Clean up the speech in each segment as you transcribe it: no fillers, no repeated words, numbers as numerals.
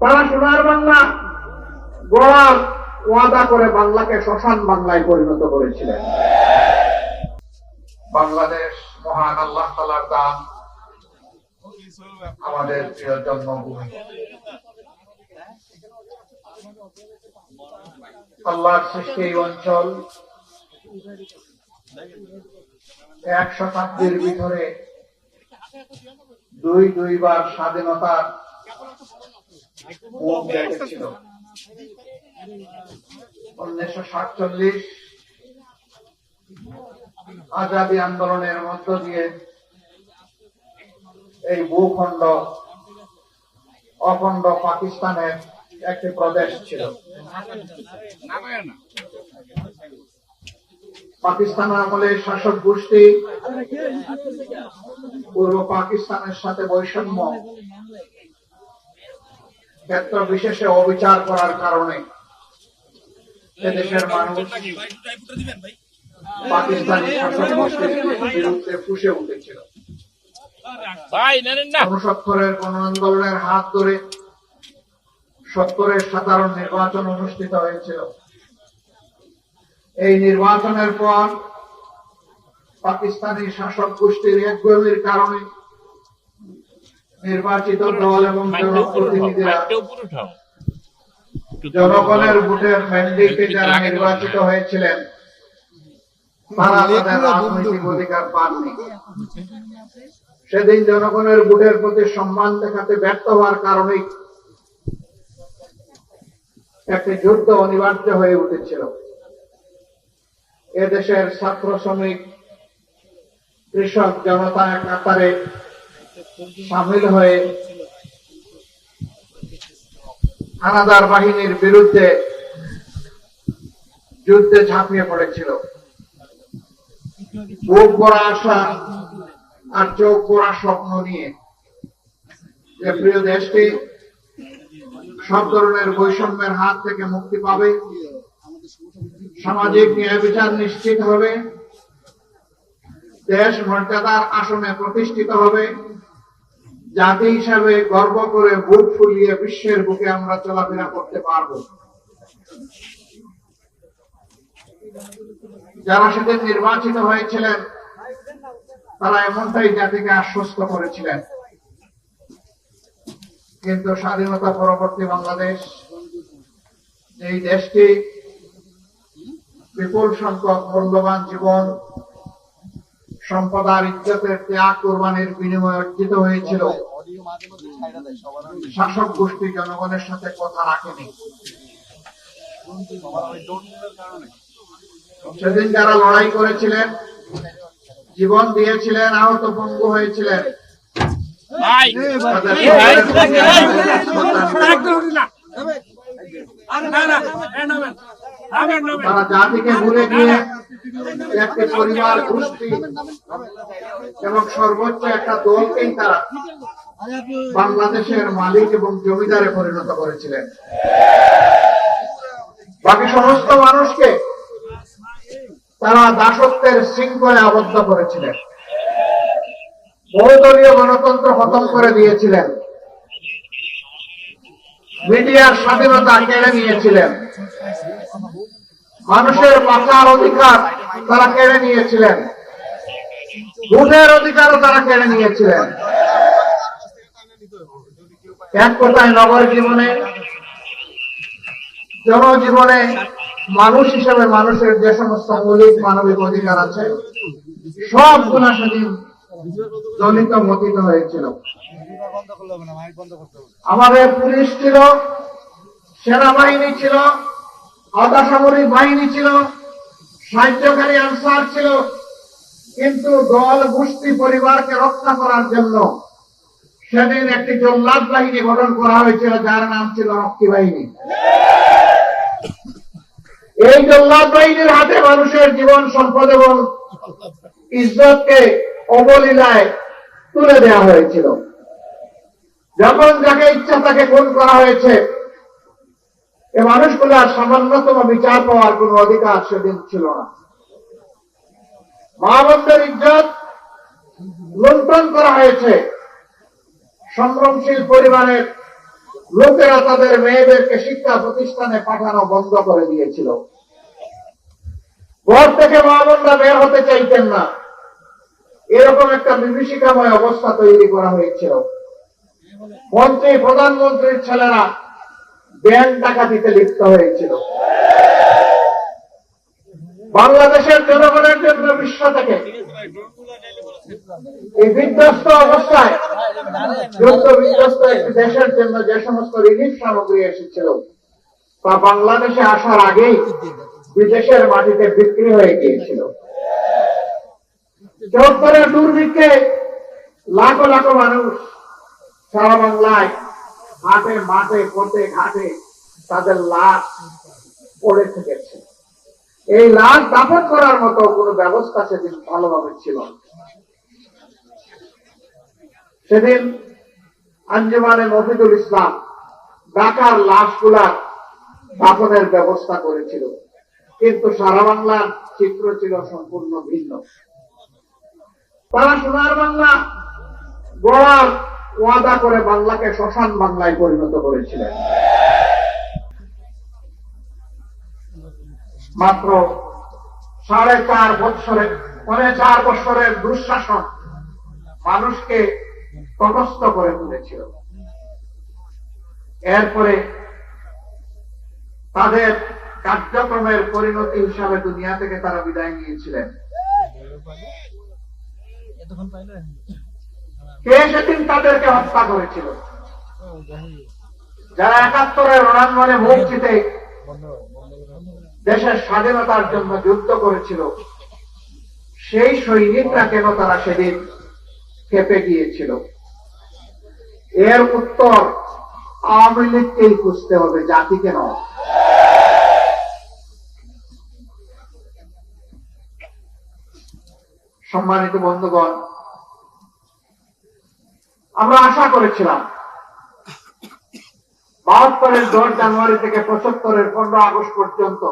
তারা সোনার বাংলা গড়ার ওয়াদা করে বাংলাকে শ্মশান বাংলায় পরিণত করেছিলেন। বাংলাদেশ মহান আল্লাহ তাআলার দান, আমাদের প্রিয় জন্মভূমি। আল্লাহর সৃষ্টি এই অঞ্চল 1 শতাব্দীর ভিতরে দুইবার স্বাধীনতার মুখ দেখেছিল। 1947 আজাদী আন্দোলনের মধ্য দিয়ে এই ভূখণ্ড অখণ্ড পাকিস্তানের একটি প্রদেশ ছিল। পাকিস্তান আমলে শাসক গোষ্ঠী পূর্ব পাকিস্তানের সাথে বৈষম্য ক্ষেত্র বিশেষে অবিচার করার কারণে এদেশের মানুষ পাকিস্তানি শাসক গোষ্ঠীর বিরুদ্ধে ফুঁসে উঠেছিল। গণস্বাক্ষরের গণ আন্দোলনের হাত ধরে 70-এর সাধারণ নির্বাচন অনুষ্ঠিত হয়েছিল। এই নির্বাচনের পর পাকিস্তানি শাসক গোষ্ঠীর একগুঁয়েমির কারণে নির্বাচিত দল এবং জনপ্রতিনিধিরা জনগণের ভোটের ম্যান্ডেটে যারা নির্বাচিত হয়েছিলেন তারা তাদের রাজনৈতিক অধিকার পাননি। সেদিন জনগণের ভোটের প্রতি সম্মান দেখাতে ব্যর্থ হওয়ার কারণে একটি যুদ্ধ অনিবার্য হয়ে উঠেছিল। এদেশের ছাত্র শ্রমিক কৃষক জনতা কাতারে সামিল হয়ে হানাদার বাহিনীর বিরুদ্ধে যুদ্ধে ঝাঁপিয়ে পড়েছিল। বুক ভরা আশা আর চোখ ভরা স্বপ্ন নিয়ে যে প্রিয় দেশটি সব ধরনের বৈষম্যের হাত থেকে মুক্তি পাবে, সামাজিক ন্যায় বিচার নিশ্চিত হবে, দেশ মর্যাদার আসনে প্রতিষ্ঠিত হবে, জাতি হিসাবে গর্ব করে বুক ফুলিয়ে বিশ্বের বুকে আমরা চলাফেরা করতে পারব। যারা সেদিন নির্বাচিত হয়েছিলেন তারা এমনটাই জাতিকে আশ্বস্ত করেছিলেন। কিন্তু স্বাধীনতা পরবর্তী বাংলাদেশ, এই দেশটি বিপুল সংখ্যক মূল্যবান জীবন, সম্পদ আর ইজ্জতের ত্যাগ কোরবানির বিনিময়ে অর্জিত হয়েছিল, শাসক গোষ্ঠী জনগণের সাথে কথা রাখেনি। সেদিন যারা লড়াই করেছিলেন, জীবন দিয়েছিলেন, আহত পঙ্গু হয়েছিলেন, তারা জাতিকে ভুলে গিয়ে একটি পরিবার, গোষ্ঠী এবং সর্বোচ্চ একটা দলকেই তারা বাংলাদেশের মালিক এবং জমিদারে পরিণত করেছিলেন। বাকি সমস্ত মানুষকে তারা দাসত্বের শৃঙ্খলে আবদ্ধ করেছিলেন, বহুদলীয় গণতন্ত্র খতম করে দিয়েছিলেন, মিডিয়ার স্বাধীনতা কেড়ে নিয়েছিলেন, মানুষের বাঁচার অধিকার তারা কেড়ে নিয়েছিলেন, ভোটের অধিকারও তারা কেড়ে নিয়েছিলেন। এক কথায় নগর জীবনে, জনজীবনে মানুষ হিসেবে মানুষের যে সমস্ত মৌলিক মানবিক অধিকার আছে সবগুলা সেদিন দলিত মতিত হয়েছিল। আমাদের পুলিশ ছিল, সেনাবাহিনী ছিল, আধা সামরিক বাহিনী ছিল, সাহায্যকারী আনসার ছিল, কিন্তু দল গোষ্ঠী পরিবারকে রক্ষা করার জন্য সেদিন একটি জল্লাদ বাহিনী গঠন করা হয়েছিল, যার নাম ছিল রক্ষী বাহিনী। এই জল্লাদ বাহিনীর হাতে মানুষের জীবন, সম্পদ এবং ইজ্জতকে অবলীলায় তুলে দেওয়া হয়েছিল। যখন যাকে ইচ্ছা তাকে খুন করা হয়েছে, এ মানুষগুলার সামান্যতম বিচার পাওয়ার কোন অধিকার সেদিন ছিল না। মা বোনদের ইজ্জত লুণ্ঠন করা হয়েছে, সংগ্রামশীল পরিবারের লোকেরা তাদের মেয়েদেরকে শিক্ষা প্রতিষ্ঠানে পাঠানো বন্ধ করে দিয়েছিল। ঘর থেকে মা বোনরা বের হতে চাইতেন না, এরকম একটা বিভীষিকাময় অবস্থা তৈরি করা হয়েছিল। মন্ত্রী প্রধানমন্ত্রীর ছেলেরা ব্যাংক ডাকাতিতে লিপ্ত হয়েছিল। বাংলাদেশের জনগণের জন্য বিশ্ব থেকে এই বিধ্বস্ত অবস্থায়, যুদ্ধ বিধ্বস্ত একটি দেশের জন্য যে সমস্ত রিলিফ সামগ্রী এসেছিল তা বাংলাদেশে আসার আগেই বিদেশের মাটিতে বিক্রি হয়ে গিয়েছিল। ৭৪-এর দুর্ভিক্ষে লাখো লাখো মানুষ সারা বাংলায় হাটে মাঠে পথে ঘাটে তাদের লাশ পড়ে থেকেছে। এই লাশ দাফন করার মতো কোন ব্যবস্থা সেদিন ভালোভাবে ছিল না। সেদিন আঞ্জুমানে মফিদুল ইসলাম ঢাকার লাশগুলার দাফনের ব্যবস্থা করেছিল, কিন্তু সারা বাংলার চিত্র ছিল সম্পূর্ণ ভিন্ন। তারা সোনার বাংলা গড়ার ওয়াদা করে বাংলাকে শ্মশান বাংলায় পরিণত করেছিলেন। মাত্র 4.5 বছরের দুঃশাসন মানুষকে তটস্থ করে তুলেছিল। এরপরে তাদের কার্যক্রমের পরিণতি হিসাবে দুনিয়া থেকে তারা বিদায় নিয়েছিলেন। কে সেদিন তাদেরকে হত্যা করেছিল? যারা ৭১-এর রণাঙ্গনে মুখ জিতে দেশের স্বাধীনতার জন্য যুদ্ধ করেছিল, সেই সৈনিকরা কেন তারা সেদিন খেপে গিয়েছিল? এর উত্তর আওয়ামী লীগকেই খুঁজতে হবে, জাতিকে নয়। সম্মানিত বন্ধুগণ, আমরা আশা করেছিলাম ৭২-এর 10 জানুয়ারি থেকে ৭৫-এর 15 আগস্ট পর্যন্ত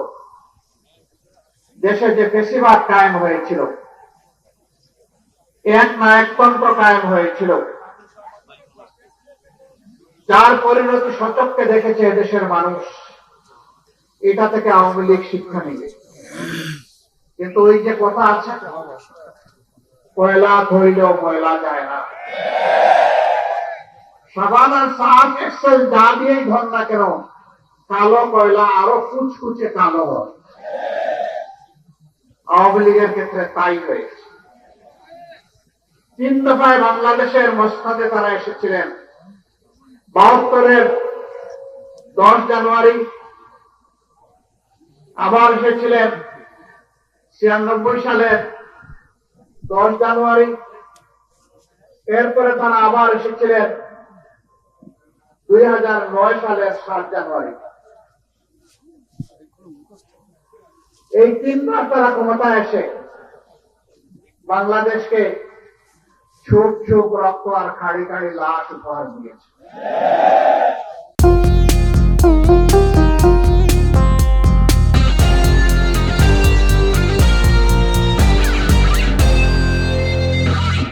দেশে যে ফ্যাসিবাদ কায়েম হয়েছিল, এক না একতন্ত্র কায়েম হয়েছিল, যার পরিণতি সচক্ষে দেখেছে দেশের মানুষ, এটা থেকে আওয়ামী লীগ শিক্ষা নিবে। কিন্তু ওই যে কথা আছে, কয়লা ধরলেও ময়লা যায় না। সাবান আর সার্ফ এক্সেল যা দিয়েই ধর না কেন, কালো কয়লা আরো কুচকুচে কালো হয়। আওয়ামী লীগের ক্ষেত্রে তাই হয়েছে। 3 দফায় বাংলাদেশের মসনদে তারা এসেছিলেন। ৭২-এর 10 জানুয়ারি, আবার এসেছিলেন 96 সালের 10 জানুয়ারি, এরপরে তারা আবার এসেছিলেন 2009 সালের 7 জানুয়ারি। এই 3 বার তারা ক্ষমতায় এসে বাংলাদেশকে ছোপ ছোপ রক্ত আর খাড়ি খাড়ি লাশ উপহার দিয়েছে।